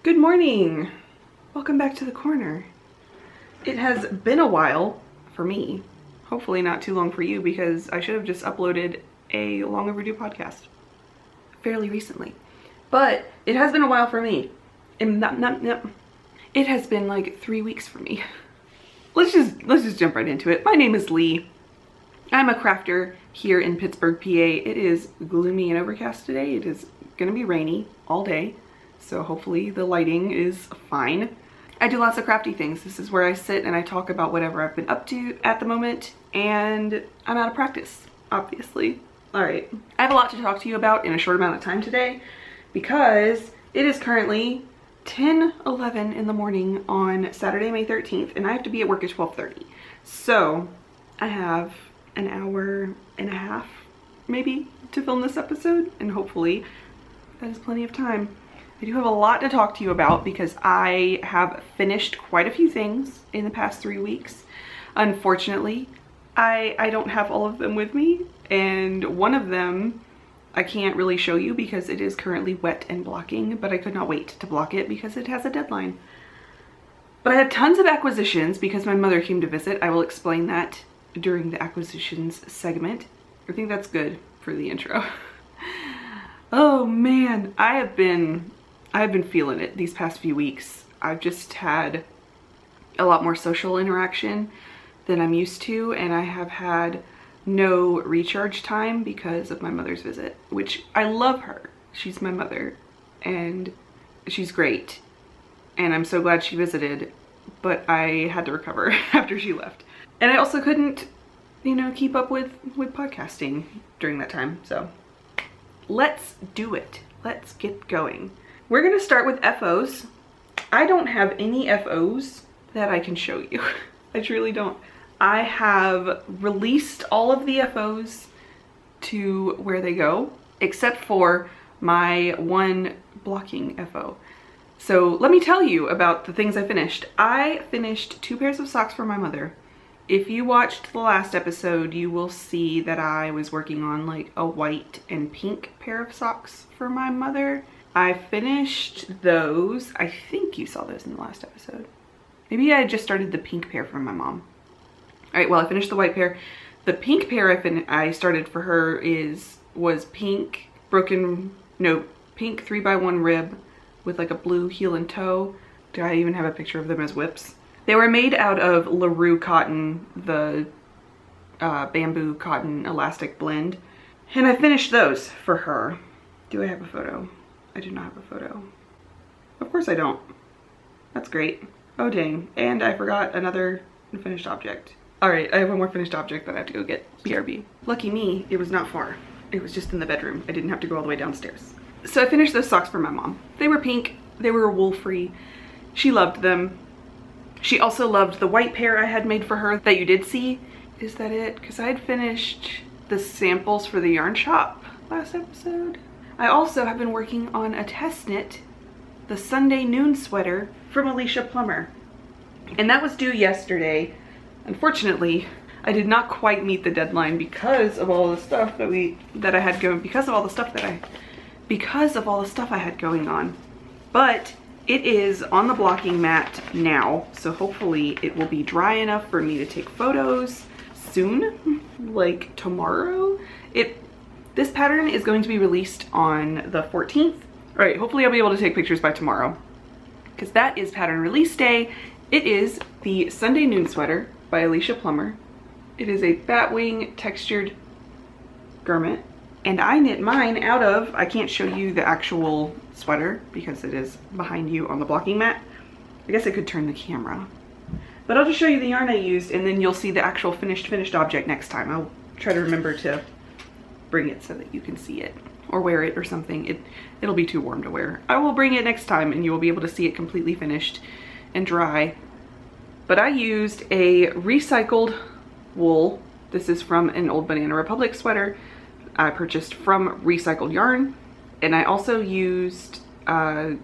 Good morning. Welcome back to the corner. It has been a while for me. Hopefully not too long for you, because I should have just uploaded a long overdue podcast fairly recently. But it has been a while for me. It has been like 3 weeks for me. Let's just jump right into it. My name is Leigh. I'm a crafter here in Pittsburgh, PA. It is gloomy and overcast today. It is gonna be rainy all day, so hopefully the lighting is fine. I do lots of crafty things. This is where I sit and I talk about whatever I've been up to at the moment, and I'm out of practice, obviously. All right, I have a lot to talk to you about in a short amount of time today, because it is currently 10:11 in the morning on Saturday, May 13th, and I have to be at work at 12:30. So I have an hour and a half maybe to film this episode, and hopefully that is plenty of time. I do have a lot to talk to you about because I have finished quite a few things in the past 3 weeks. Unfortunately, I don't have all of them with me, and one of them I can't really show you because it is currently wet and blocking, but I could not wait to block it because it has a deadline. But I have tons of acquisitions because my mother came to visit. I will explain that during the acquisitions segment. I think that's good for the intro. Oh man, I have been feeling it these past few weeks. I've just had a lot more social interaction than I'm used to, and I have had no recharge time because of my mother's visit, which I love her. She's my mother and she's great, and I'm so glad she visited, but I had to recover after she left. And I also couldn't, keep up with podcasting during that time. So let's do it. Let's get going. We're gonna start with FOs. I don't have any FOs that I can show you. I truly don't. I have released all of the FOs to where they go, except for my one blocking FO. So let me tell you about the things I finished. I finished 2 pairs of socks for my mother. If you watched the last episode, you will see that I was working on like a white and pink pair of socks for my mother. I finished those. I think you saw those in the last episode. Maybe I just started the pink pair for my mom. All right, well, I finished the white pair. The pink pair I started for her was pink pink 3x1 rib with like a blue heel and toe. Do I even have a picture of them as whips? They were made out of LaRue cotton, the bamboo cotton elastic blend. And I finished those for her. Do I have a photo? I do not have a photo. Of course I don't. That's great. Oh dang, and I forgot another finished object. All right, I have one more finished object that I have to go get. BRB. Lucky me, it was not far. It was just in the bedroom. I didn't have to go all the way downstairs. So I finished those socks for my mom. They were pink, they were wool-free. She loved them. She also loved the white pair I had made for her that you did see. Is that it? Because I had finished the samples for the yarn shop last episode. I also have been working on a test knit, the Sunday noon sweater from Alicia Plummer. And that was due yesterday. Unfortunately, I did not quite meet the deadline because of all the stuff that I had going, because of all the stuff I had going on. But it is on the blocking mat now, so hopefully it will be dry enough for me to take photos soon, like tomorrow. This pattern is going to be released on the 14th. All right, hopefully I'll be able to take pictures by tomorrow, because that is pattern release day. It is the Sunday Noon Sweater by Alicia Plummer. It is a batwing textured garment, and I knit mine out of, I can't show you the actual sweater because it is behind you on the blocking mat. I guess I could turn the camera, but I'll just show you the yarn I used, and then you'll see the actual finished object next time. I'll try to remember to bring it so that you can see it or wear it or something. It'll be too warm to wear. I will bring it next time and you will be able to see it completely finished and dry. But I used a recycled wool. This is from an old Banana Republic sweater I purchased from recycled yarn. And I also used the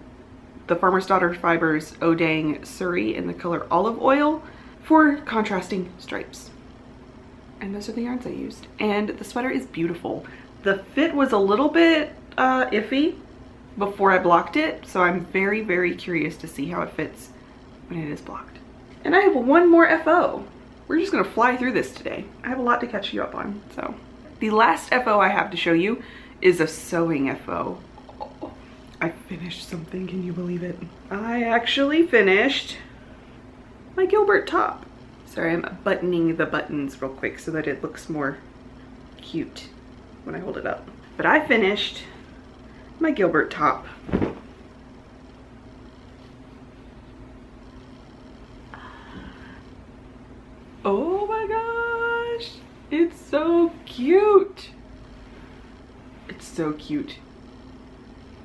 Farmer's Daughter Fibers Odang Surrey in the color Olive Oil for contrasting stripes. And those are the yarns I used. And the sweater is beautiful. The fit was a little bit iffy, before I blocked it, so I'm very, very curious to see how it fits when it is blocked. And I have one more FO. We're just gonna fly through this today. I have a lot to catch you up on, so. The last FO I have to show you is a sewing FO. Oh, I finished something, can you believe it? I actually finished my Gilbert top. Sorry, I'm buttoning the buttons real quick so that it looks more cute when I hold it up. But I finished my Gilbert top. Oh my gosh, it's so cute. It's so cute.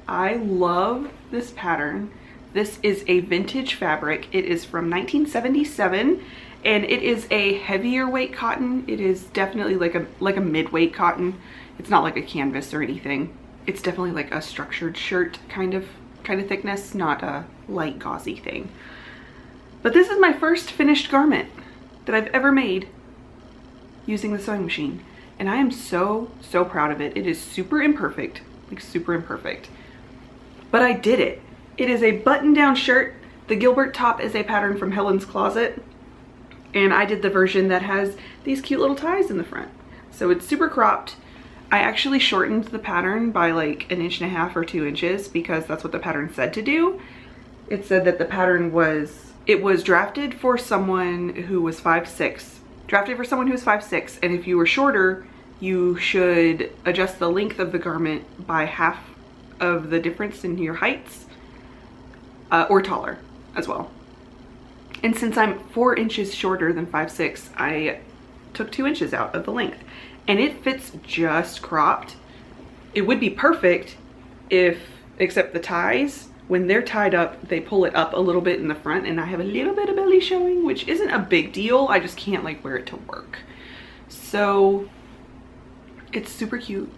I love this pattern. This is a vintage fabric. It is from 1977 and it is a heavier weight cotton. It is definitely like a mid-weight cotton. It's not like a canvas or anything. It's definitely like a structured shirt kind of thickness, not a light gauzy thing. But this is my first finished garment that I've ever made using the sewing machine. And I am so, so proud of it. It is super imperfect, like super imperfect. But I did it. It is a button-down shirt. The Gilbert top is a pattern from Helen's Closet. And I did the version that has these cute little ties in the front. So it's super cropped. I actually shortened the pattern by like 1.5 inches or 2 inches because that's what the pattern said to do. It said that the pattern was, it was drafted for someone who was 5'6". Drafted for someone who was 5'6", and if you were shorter, you should adjust the length of the garment by half of the difference in your heights, or taller as well. And since I'm 4 inches shorter than 5'6", I took 2 inches out of the length. And it fits just cropped. It would be perfect if, except the ties, when they're tied up, they pull it up a little bit in the front and I have a little bit of belly showing, which isn't a big deal. I just can't like wear it to work. So it's super cute.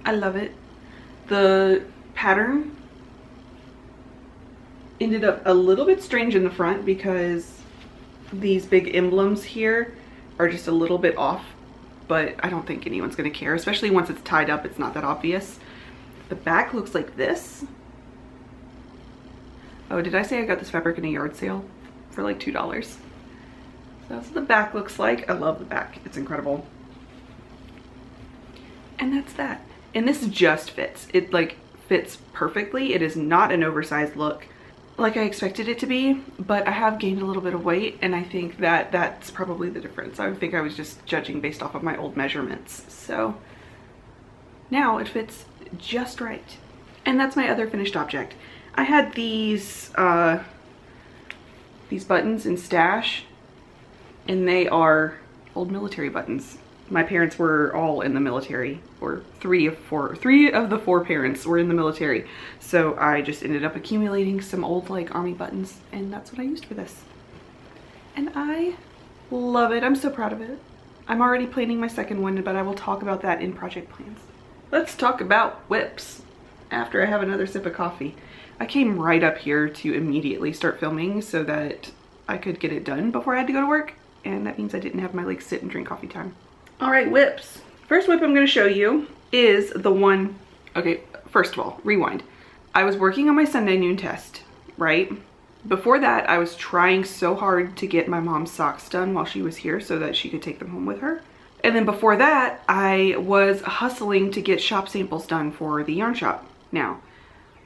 I love it. The pattern ended up a little bit strange in the front because these big emblems here are just a little bit off, but I don't think anyone's gonna care, especially once it's tied up, it's not that obvious. The back looks like this. Oh, did I say I got this fabric in a yard sale for like $2? So that's what the back looks like. I love the back, it's incredible. And that's that. And this just fits. It like fits perfectly. It is not an oversized look like I expected it to be, but I have gained a little bit of weight and I think that that's probably the difference. I think I was just judging based off of my old measurements. So now it fits just right. And that's my other finished object. I had these buttons in stash and they are old military buttons. My parents were all in the military, or three of the four parents were in the military. So I just ended up accumulating some old like army buttons and that's what I used for this. And I love it. I'm so proud of it. I'm already planning my second one, but I will talk about that in project plans. Let's talk about whips after I have another sip of coffee. I came right up here to immediately start filming so that I could get it done before I had to go to work. And that means I didn't have my like sit and drink coffee time. All right, whips. First whip I'm gonna show you is the one, okay, first of all, rewind. I was working on my Sunday noon test, right? Before that, I was trying so hard to get my mom's socks done while she was here so that she could take them home with her. And then before that, I was hustling to get shop samples done for the yarn shop. Now,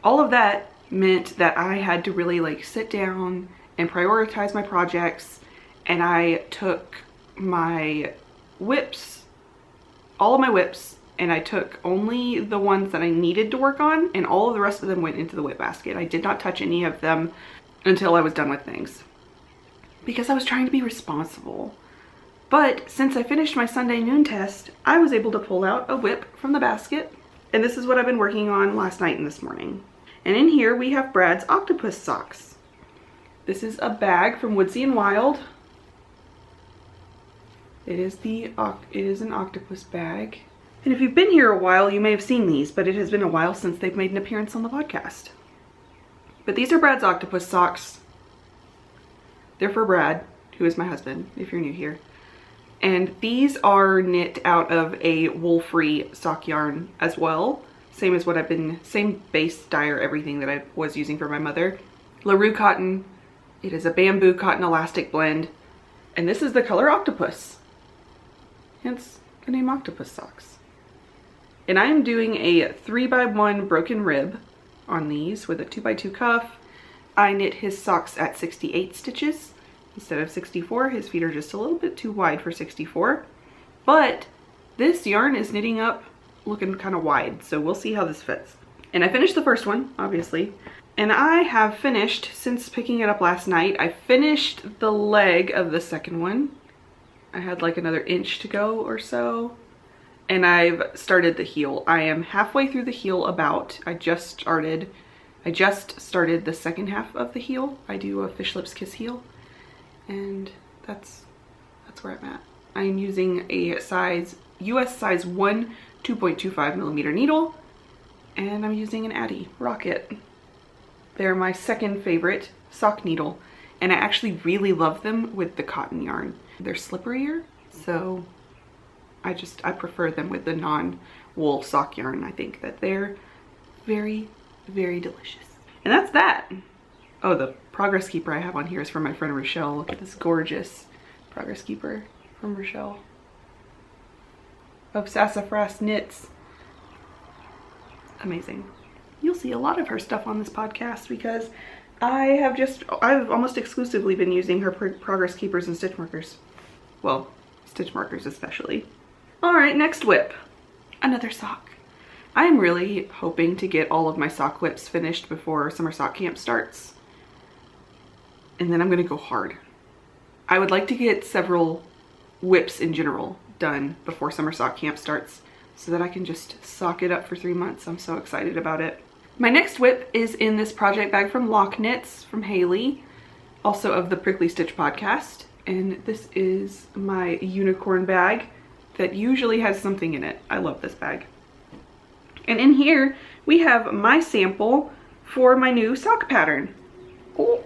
all of that meant that I had to really like sit down and prioritize my projects, and I took my whips, all of my whips, and I took only the ones that I needed to work on, and all of the rest of them went into the whip basket. I did not touch any of them until I was done with things because I was trying to be responsible. But since I finished my Sunday noon test, I was able to pull out a whip from the basket, and this is what I've been working on last night and this morning. And in here we have Brad's Octopus Socks. This is a bag from Woodsy and Wild. It is an octopus bag. And if you've been here a while, you may have seen these, but it has been a while since they've made an appearance on the podcast. But these are Brad's Octopus Socks. They're for Brad, who is my husband, if you're new here. And these are knit out of a wool-free sock yarn as well. Same as what I've been, same base dyer, everything that I was using for my mother. LaRue cotton. It is a bamboo cotton elastic blend. And this is the color Octopus. Hence the name Octopus Socks. And I am doing a 3x1 broken rib on these with a 2x2 cuff. I knit his socks at 68 stitches instead of 64. His feet are just a little bit too wide for 64. But this yarn is knitting up looking kind of wide, so we'll see how this fits. And I finished the first one, obviously. And I have finished, since picking it up last night, I finished the leg of the second one. I had like another inch to go or so. And I've started the heel. I am halfway through the heel about. I just started the second half of the heel. I do a Fish Lips Kiss heel. And that's where I'm at. I'm using a US size 1 2.25 millimeter needle, and I'm using an Addy Rocket. They're my second favorite sock needle, and I actually really love them with the cotton yarn. They're slipperier, so I prefer them with the non-wool sock yarn. I think that they're very, very delicious. And that's that. Oh, the progress keeper I have on here is from my friend Rochelle. Look at this gorgeous progress keeper from Rochelle of Sassafras Knits. Amazing. You'll see a lot of her stuff on this podcast because I've almost exclusively been using her progress keepers and stitch markers. Well, stitch markers especially. All right, next whip. Another sock. I am really hoping to get all of my sock whips finished before summer sock camp starts. And then I'm gonna go hard. I would like to get several whips in general done before summer sock camp starts so that I can just sock it up for 3 months. I'm so excited about it. My next whip is in this project bag from LeighKnits from Haley, also of the Prickly Stitch podcast. And this is my unicorn bag that usually has something in it. I love this bag. And in here we have my sample for my new sock pattern. Oh,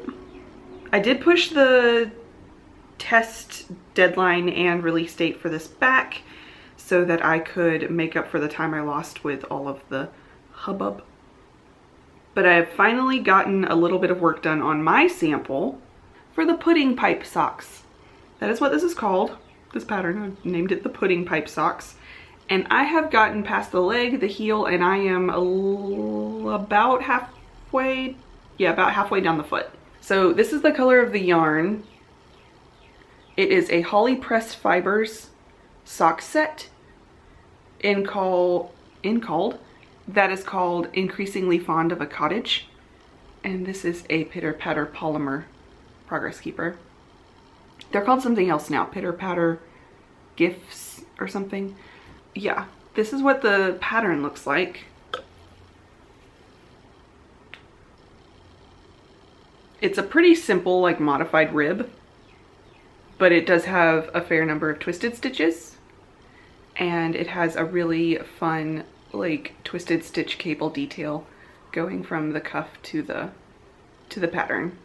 I did push the test deadline and release date for this back so that I could make up for the time I lost with all of the hubbub. But I have finally gotten a little bit of work done on my sample for the pudding pipe socks. That is what this is called, this pattern. I've named it the pudding pipe socks. And I have gotten past the leg, the heel, and I am about halfway down the foot. So this is the color of the yarn. It is a Holly Press Fibers sock set that is called Increasingly Fond of a Cottage. And this is a Pitter Patter polymer progress keeper. They're called something else now, Pitter Patter Gifts or something. Yeah, this is what the pattern looks like. It's a pretty simple, like, modified rib, but it does have a fair number of twisted stitches, and it has a really fun, like, twisted stitch cable detail going from the cuff to the pattern.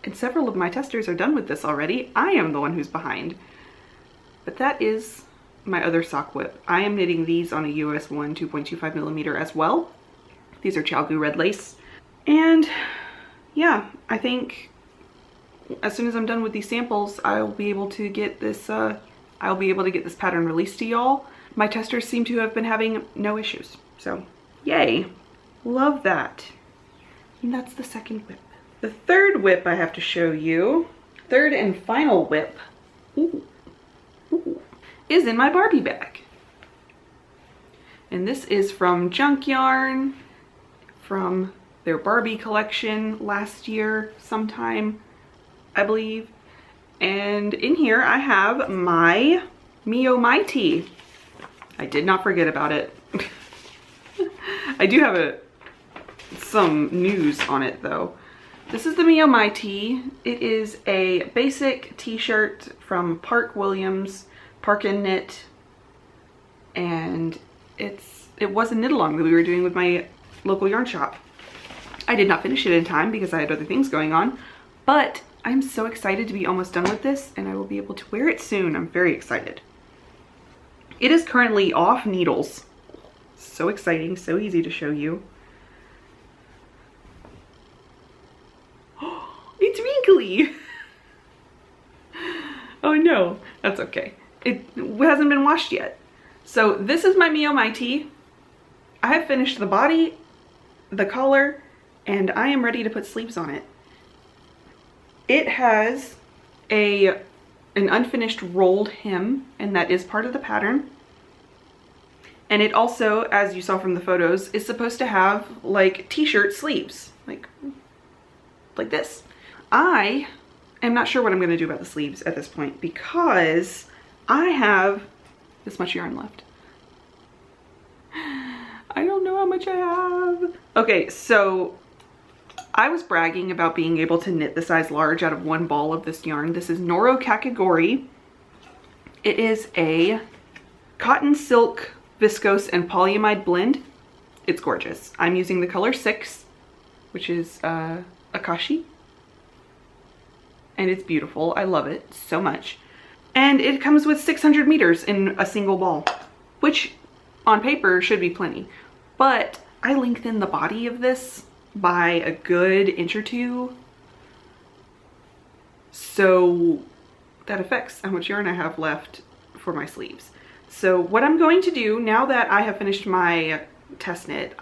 And several of my testers are done with this already. I am the one who's behind. But that is my other sock whip. I am knitting these on a US 1 2.25 millimeter as well. These are Chalgu red lace. And yeah, I think as soon as I'm done with these samples, I'll be able to get this pattern released to y'all. My testers seem to have been having no issues. So yay, love that. And that's the second whip. The third whip I have to show you, third and final whip, is in my Barbie bag. And this is from Junk Yarn, from their Barbie collection last year sometime, I believe. And in here I have my Mio Mighty. I did not forget about it. I do have some news on it though. This is the Mio Mighty. It is a basic t-shirt from Park Williams, Park and Knit, and it was a knit along that we were doing with my local yarn shop. I did not finish it in time because I had other things going on, but I'm so excited to be almost done with this, and I will be able to wear it soon. I'm very excited. It is currently off needles, So exciting, so easy to show you. It's wrinkly. Oh no, that's okay. It hasn't been washed yet. So this is my Mio Mighty. I have finished the body, the collar, and I am ready to put sleeves on it. It has an unfinished rolled hem, and that is part of the pattern. And it also, as you saw from the photos, is supposed to have like t-shirt sleeves, like this. I am not sure what I'm going to do about the sleeves at this point because I have this much yarn left. I don't know how much I have. Okay, so I was bragging about being able to knit the size large out of one ball of this yarn. This is Noro Kakigori. It is a cotton, silk, viscose, and polyamide blend. It's gorgeous. I'm using the color 6, which is Akashi. And it's beautiful. I love it so much. And it comes with 600 meters in a single ball, which on paper should be plenty. But I lengthened the body of this by a good inch or 2. So that affects how much yarn I have left for my sleeves. So what I'm going to do now that I have finished my test knit,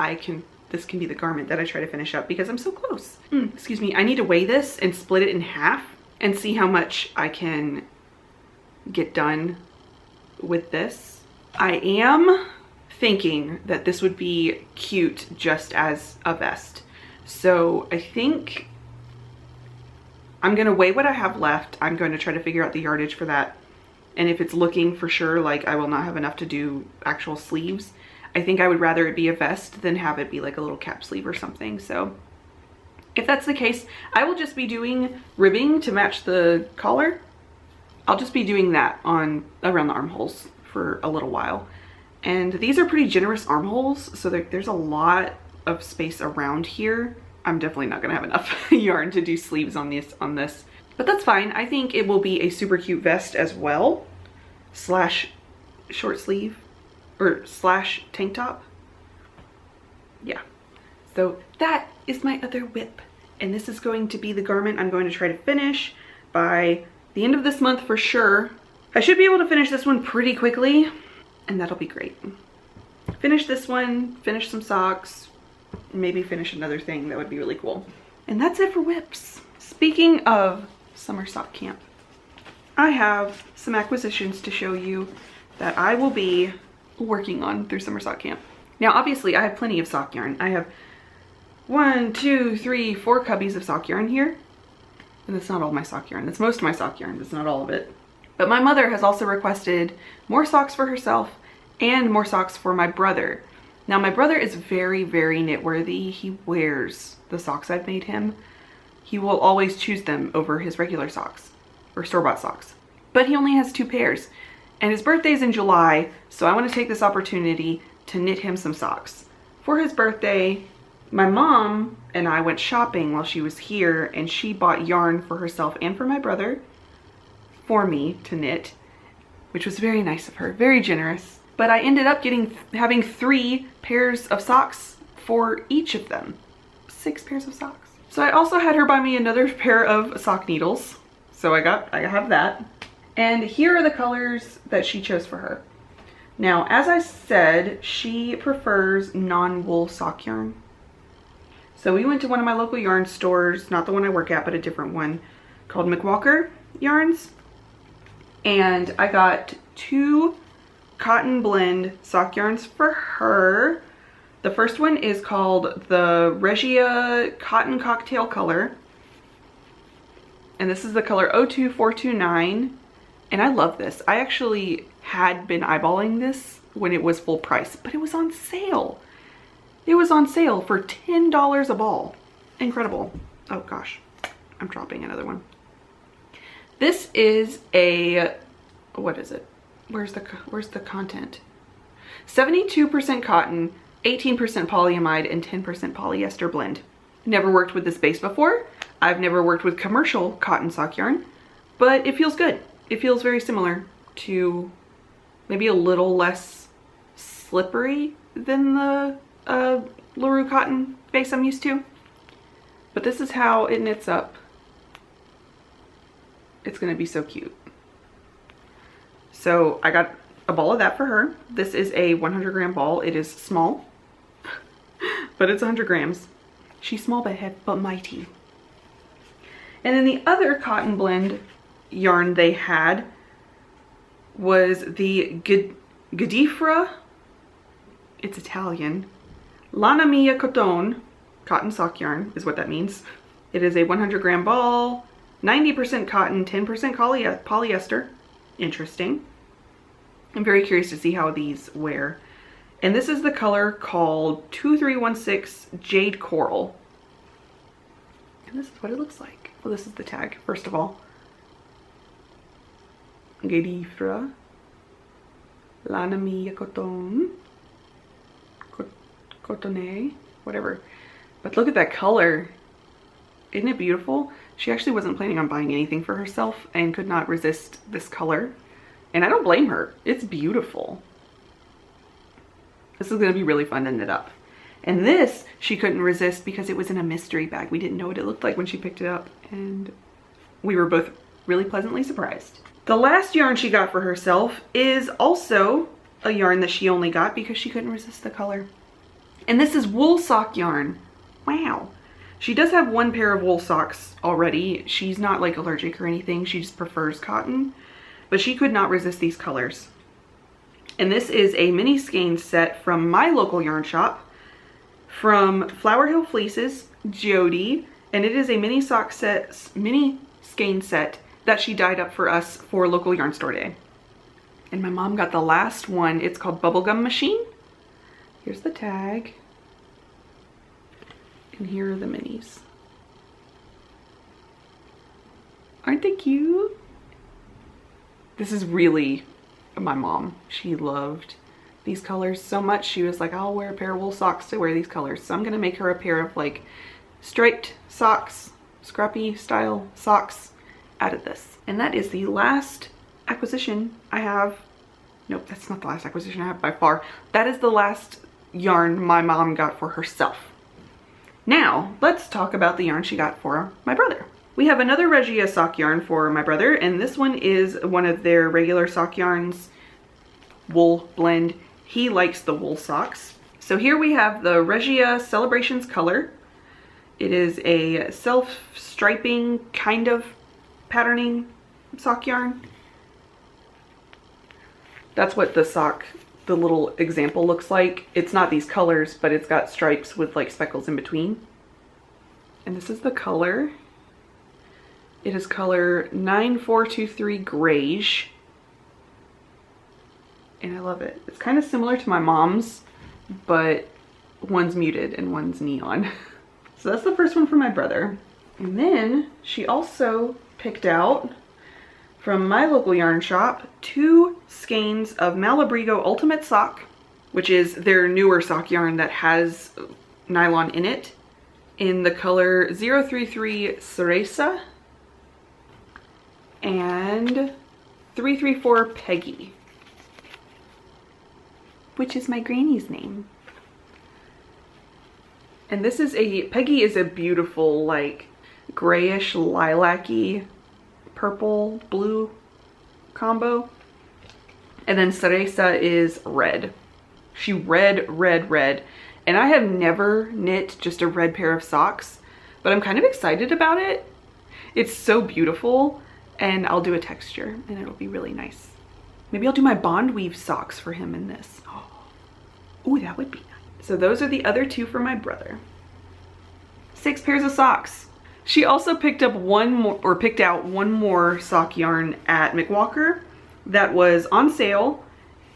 this can be the garment that I try to finish up because I'm so close. Excuse me, I need to weigh this and split it in half and see how much I can get done with this. I am thinking that this would be cute just as a vest. So I think I'm gonna weigh what I have left. I'm going to try to figure out the yardage for that. And if it's looking for sure like I will not have enough to do actual sleeves, I think I would rather it be a vest than have it be like a little cap sleeve or something. So if that's the case, I will just be doing ribbing to match the collar. I'll just be doing that around the armholes for a little while. And these are pretty generous armholes, so there's a lot of space around here. I'm definitely not gonna have enough yarn to do sleeves on this, but that's fine. I think it will be a super cute vest as well, slash short sleeve, or slash tank top. Yeah, so that is my other whip. And this is going to be the garment I'm going to try to finish by the end of this month for sure. I should be able to finish this one pretty quickly, and that'll be great. Finish this one, finish some socks, maybe finish another thing. That would be really cool. And that's it for whips. Speaking of summer sock camp, I have some acquisitions to show you that I will be working on through summer sock camp. Now, obviously, I have plenty of sock yarn. I have 1, 2, 3, 4 cubbies of sock yarn here. And that's not all my sock yarn. That's most of my sock yarn. That's not all of it. But my mother has also requested more socks for herself and more socks for my brother. Now, my brother is very, very knitworthy. He wears the socks I've made him. He will always choose them over his regular socks or store-bought socks. But he only has 2 pairs. And his birthday's in July, so I want to take this opportunity to knit him some socks. For his birthday, my mom and I went shopping while she was here, and she bought yarn for herself and for my brother for me to knit, which was very nice of her, very generous. But I ended up having 3 pairs of socks for each of them. 6 pairs of socks. So I also had her buy me another pair of sock needles. So I have that. And here are the colors that she chose for her. Now, as I said, she prefers non-wool sock yarn. So we went to one of my local yarn stores, not the one I work at, but a different one, called McWalker Yarns. And I got 2 cotton blend sock yarns for her. The first one is called the Reggia Cotton Cocktail Color. And this is the color 02429. And I love this. I actually had been eyeballing this when it was full price, but it was on sale. It was on sale for $10 a ball. Incredible. Oh gosh, I'm dropping another one. This is a, what is it? Where's the content? 72% cotton, 18% polyamide, and 10% polyester blend. Never worked with this base before. I've never worked with commercial cotton sock yarn, but it feels good. It feels very similar to maybe a little less slippery than the LaRue cotton base I'm used to. But this is how it knits up. It's gonna be so cute. So I got a ball of that for her. This is a 100-gram ball. It is small, but it's 100 grams. She's small but mighty. And then the other cotton blend yarn they had was the Godifra, it's Italian, Lana Mia Cotton, cotton sock yarn is what that means. It is a 100-gram ball, 90% cotton, 10% polyester. Interesting. I'm very curious to see how these wear. And this is the color called 2316 Jade Coral. And this is what it looks like. Well, this is the tag, first of all. Godifra, Lana Mia Cotton, Cotonnet, whatever. But look at that color. Isn't it beautiful? She actually wasn't planning on buying anything for herself and could not resist this color. And I don't blame her. It's beautiful. This is going to be really fun to knit up. And this she couldn't resist because it was in a mystery bag. We didn't know what it looked like when she picked it up. And we were both really pleasantly surprised. The last yarn she got for herself is also a yarn that she only got because she couldn't resist the color. And this is wool sock yarn. Wow. She does have one pair of wool socks already. She's not like allergic or anything. She just prefers cotton. But she could not resist these colors. And this is a mini skein set from my local yarn shop from Flower Hill Fleeces, Jody. And it is a mini skein set that she dyed up for us for local yarn store day. And my mom got the last one. It's called Bubblegum Machine. Here's the tag. And here are the minis. Aren't they cute? This is really my mom. She loved these colors so much. She was like, I'll wear a pair of wool socks to wear these colors. So I'm gonna make her a pair of like striped socks, scrappy style socks out of this. And that is the last acquisition I have. Nope, that's not the last acquisition I have by far. That is the last yarn my mom got for herself. Now, let's talk about the yarn she got for my brother. We have another Reggia sock yarn for my brother, and this one is one of their regular sock yarns, wool blend. He likes the wool socks. So here we have the Reggia Celebrations color. It is a self-striping kind of patterning sock yarn. That's what the sock, the little example looks like. It's not these colors, but it's got stripes with like speckles in between. And this is the color. It is color 9423 Grayish. And I love it. It's kind of similar to my mom's, but one's muted and one's neon. So that's the first one for my brother. And then she also picked out from my local yarn shop 2 skeins of Malabrigo Ultimate Sock, which is their newer sock yarn that has nylon in it, in the color 033 Cereza and 334 Peggy, which is my granny's name. And this is Peggy is a beautiful like grayish lilac-y purple blue combo. And then Cereza is red. She red. And I have never knit just a red pair of socks, but I'm kind of excited about it. It's so beautiful. And I'll do a texture and it'll be really nice. Maybe I'll do my bond weave socks for him in this. Oh, that would be nice. So those are the other 2 for my brother. 6 pairs of socks. She also picked up picked out one more sock yarn at McWalker that was on sale,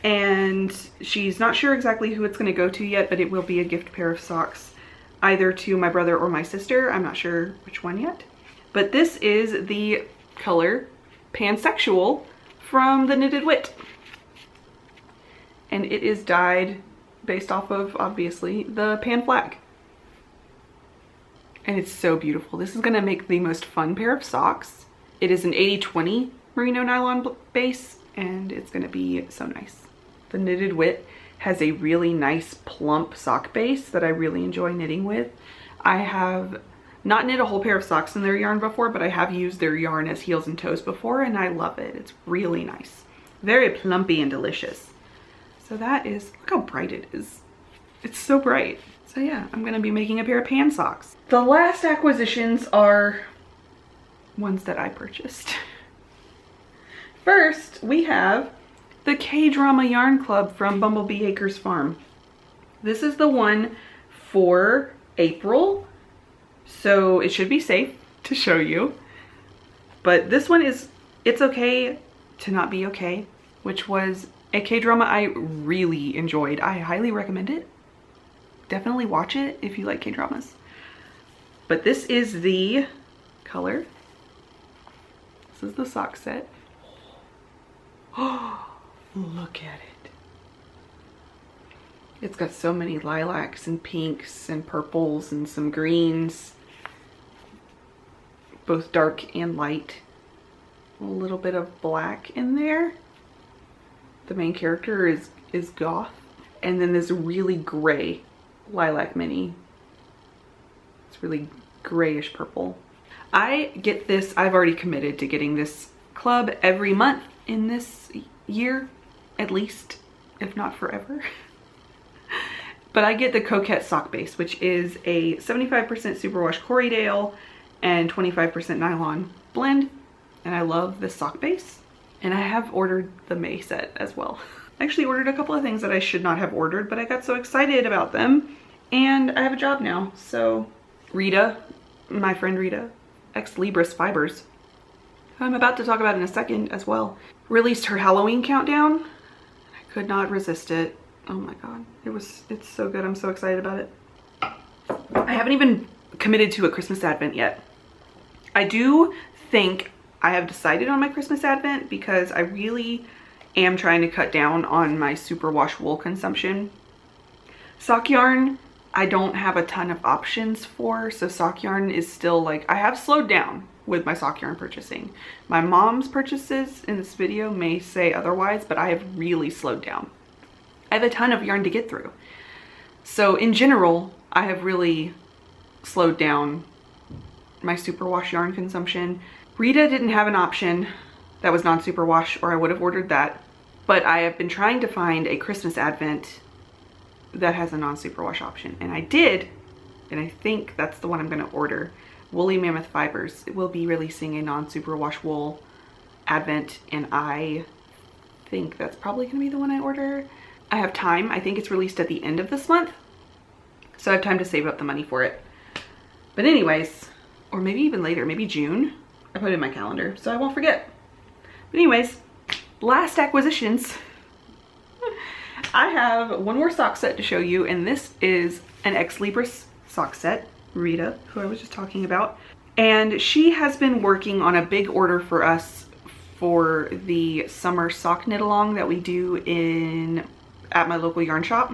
and she's not sure exactly who it's going to go to yet, but it will be a gift pair of socks either to my brother or my sister. I'm not sure which one yet. But this is the color Pansexual from the Knitted Wit. And it is dyed based off of, obviously, the Pan flag. And it's so beautiful. This is gonna make the most fun pair of socks. It is an 80/20 merino nylon base, and it's gonna be so nice. The Knitted Wit has a really nice plump sock base that I really enjoy knitting with. I have not knit a whole pair of socks in their yarn before, but I have used their yarn as heels and toes before, and I love it. It's really nice. Very plumpy and delicious. So that is, look how bright it is. It's so bright. So yeah, I'm gonna be making a pair of pan socks. The last acquisitions are ones that I purchased. First, we have the Kdrama Yarn Club from Bumblebee Acres Farm. This is the one for April, so it should be safe to show you. But this one is, it's okay to not be okay, which was a Kdrama I really enjoyed. I highly recommend it. Definitely watch it if you like K-dramas. But this is the color. This is the sock set. Oh, look at it. It's got so many lilacs and pinks and purples and some greens, both dark and light. A little bit of black in there. The main character is goth. And then this really gray lilac mini. It's really grayish purple. I get this, I've already committed to getting this club every month in this year, at least, if not forever. But I get the Coquette sock base, which is a 75% superwash Corriedale and 25% nylon blend. And I love this sock base. And I have ordered the May set as well. I actually ordered a couple of things that I should not have ordered, but I got so excited about them. And I have a job now. So Rita, my friend Rita, Ritas Fibers, who I'm about to talk about in a second as well, released her Halloween countdown. I could not resist it. Oh my god, it's so good. I'm so excited about it. I haven't even committed to a Christmas Advent yet. I do think I have decided on my Christmas Advent because I really am trying to cut down on my superwash wool consumption. Sock yarn, I don't have a ton of options for, so sock yarn is still like, I have slowed down with my sock yarn purchasing. My mom's purchases in this video may say otherwise, but I have really slowed down. I have a ton of yarn to get through. So in general, I have really slowed down my superwash yarn consumption. Rita didn't have an option that was non-superwash, or I would have ordered that. But I have been trying to find a Christmas Advent that has a non-superwash option. And I did, and I think that's the one I'm gonna order. Woolly Mammoth Fibers will be releasing a non-superwash wool Advent, and I think that's probably gonna be the one I order. I have time. I think it's released at the end of this month, so I have time to save up the money for it. But anyways, or maybe even later, maybe June. I put it in my calendar so I won't forget. But anyways, last acquisitions. I have one more sock set to show you, and this is an Ex Libris sock set. Rita, who I was just talking about, and she has been working on a big order for us for the summer sock knit along that we do at my local yarn shop.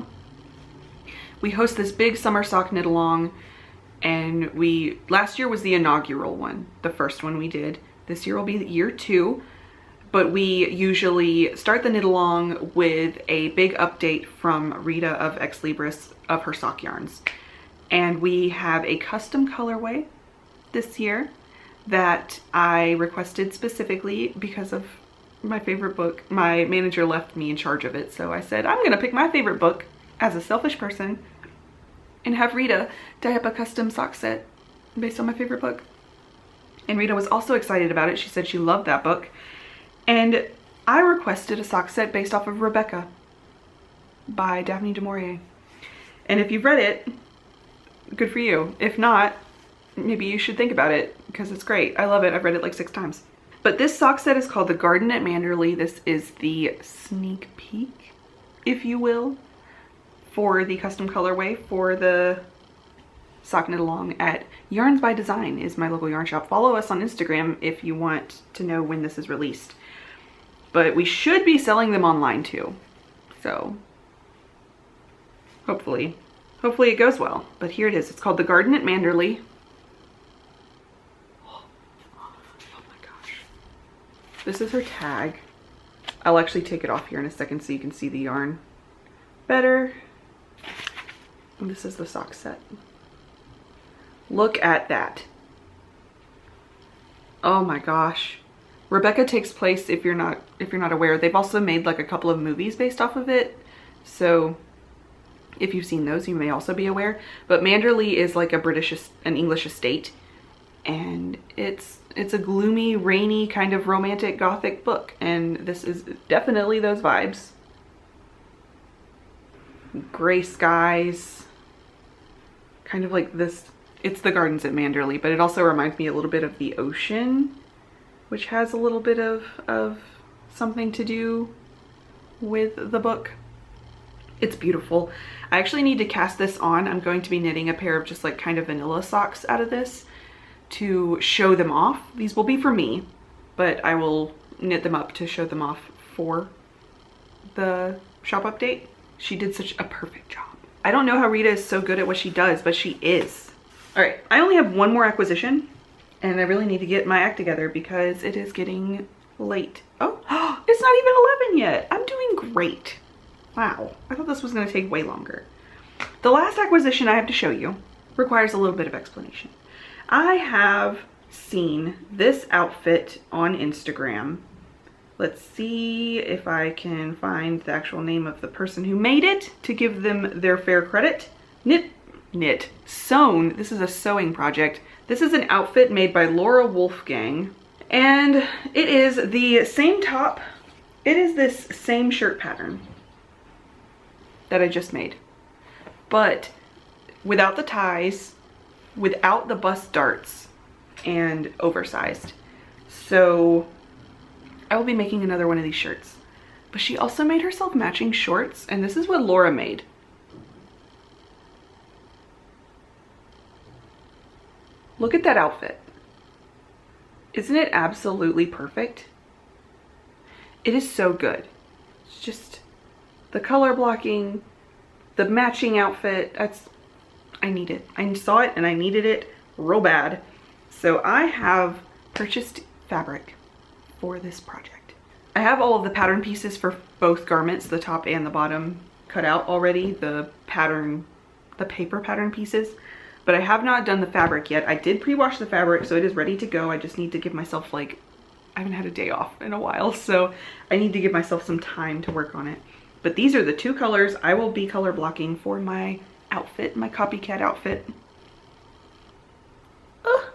We host this big summer sock knit along, and last year was the inaugural one, the first one we did. This year will be year 2, but we usually start the knit along with a big update from Rita of Ex Libris of her sock yarns. And we have a custom colorway this year that I requested specifically because of my favorite book. My manager left me in charge of it, so I said, I'm gonna pick my favorite book as a selfish person and have Rita dye up a custom sock set based on my favorite book. And Rita was also excited about it. She said she loved that book. And I requested a sock set based off of Rebecca by Daphne du Maurier. And if you've read it, good for you. If not, maybe you should think about it because it's great. I love it. I've read it like 6 times. But this sock set is called the Garden at Manderley. This is the sneak peek, if you will, for the custom colorway for the sock knit along at Yarns by Design is my local yarn shop. Follow us on Instagram if you want to know when this is released. But we should be selling them online too. So hopefully it goes well. But here it is. It's called the Garden at Manderley. Oh my gosh. This is her tag. I'll actually take it off here in a second so you can see the yarn. better. And this is the sock set. Look at that. Oh my gosh. Rebecca takes place, if you're not aware. They've also made like a couple of movies based off of it. So if you've seen those, you may also be aware. But Manderley is like an English estate. And it's a gloomy, rainy, kind of romantic gothic book. And this is definitely those vibes. Gray skies. Kind of like this. It's the gardens at Manderley, but it also reminds me a little bit of the ocean, which has a little bit of something to do with the book. It's beautiful. I actually need to cast this on. I'm going to be knitting a pair of just like kind of vanilla socks out of this to show them off. These will be for me, but I will knit them up to show them off for the shop update. She did such a perfect job. I don't know how Rita is so good at what she does, but she is. All right, I only have one more acquisition and I really need to get my act together because it is getting late. Oh, it's not even 11 yet. I'm doing great. Wow, I thought this was gonna take way longer. The last acquisition I have to show you requires a little bit of explanation. I have seen this outfit on Instagram. Let's see if I can find the actual name of the person who made it to give them their fair credit. Sewn. This is a sewing project. This is an outfit made by Laura Wolfgang, and it is the same top. It is this same shirt pattern that I just made, but without the ties, without the bust darts, and oversized. So I will be making another one of these shirts. But she also made herself matching shorts, and this is what Laura made. Look at that outfit. Isn't it absolutely perfect? It is so good. It's just the color blocking, the matching outfit. I need it. I saw it and I needed it real bad. So I have purchased fabric for this project. I have all of the pattern pieces for both garments, the top and the bottom, cut out already, the paper pattern pieces. But I have not done the fabric yet. I did pre-wash the fabric, so it is ready to go. I just need to give myself I haven't had a day off in a while, so I need to give myself some time to work on it. But these are the two colors I will be color blocking for my outfit, my copycat outfit. Oh,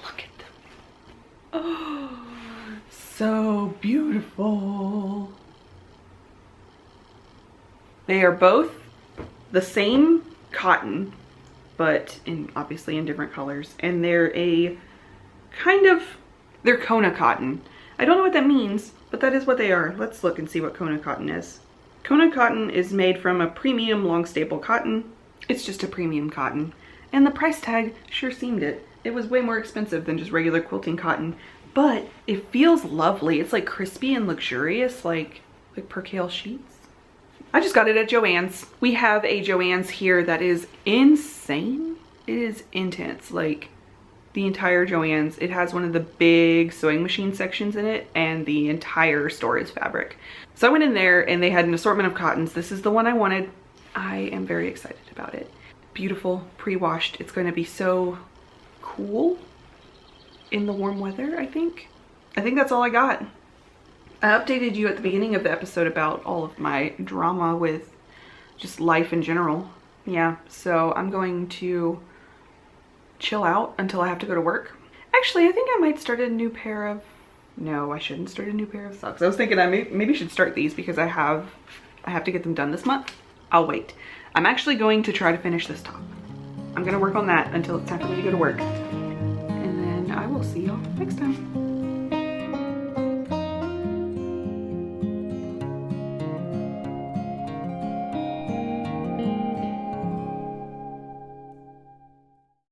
look at them. Oh, so beautiful. They are both the same cotton, but obviously in different colors, and they're they're Kona Cotton. I don't know what that means, but that is what they are. Let's look and see what Kona Cotton is. Kona Cotton is made from a premium long staple cotton. It's just a premium cotton, and the price tag sure seemed it. It was way more expensive than just regular quilting cotton, but it feels lovely. It's like crispy and luxurious, like percale sheets. I just got it at Joann's. We have a Joann's here that is insane. It is intense, like the entire Joann's. It has one of the big sewing machine sections in it, and the entire store is fabric. So I went in there and they had an assortment of cottons. This is the one I wanted. I am very excited about it. Beautiful, pre-washed. It's going to be so cool in the warm weather, I think. I think that's all I got. I updated you at the beginning of the episode about all of my drama with just life in general. Yeah, so I'm going to chill out until I have to go to work. Actually, I think I might start a new pair of... No, I shouldn't start a new pair of socks. I was thinking I maybe should start these because I have to get them done this month. I'll wait. I'm actually going to try to finish this top. I'm going to work on that until it's time for me to go to work. And then I will see y'all next time.